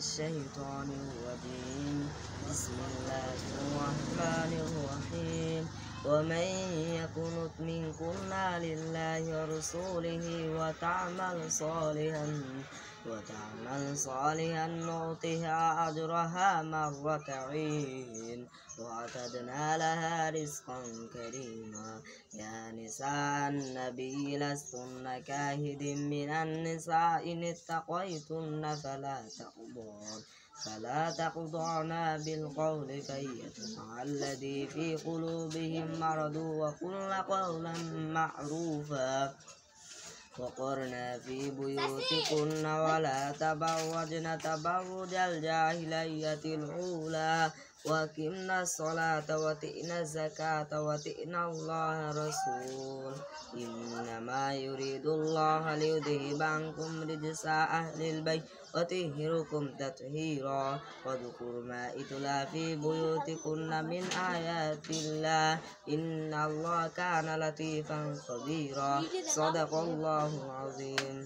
الشيطان الرجيم. بسم الله الرحمن الرحيم. ومن يقنت منكن لله ورسوله وتعمل صالحا نؤتها أجرها مرتين وأعتدنا لها رزقا كريما. يا نساء النبي لستن كاهد من النساء إن اتقيتن فلا تخضعن بالقول فيطمع الذي في قلوبهم مرض وقلن قولا معروفا. وقرنا في بيوتكن ولا تبرجن تبرج الجاهلية الأولى وأقمنا الصلاة وآتينا الزكاة وأطعنا الله رسول. إنما يريد الله ليذهب عنكم رجس أهل البيت ويطهركم تطهيرا. واذكروا ما يتلى في بيوتكن من آيات الله إن الله كان لطيفا خبيرا. صدق الله العظيم.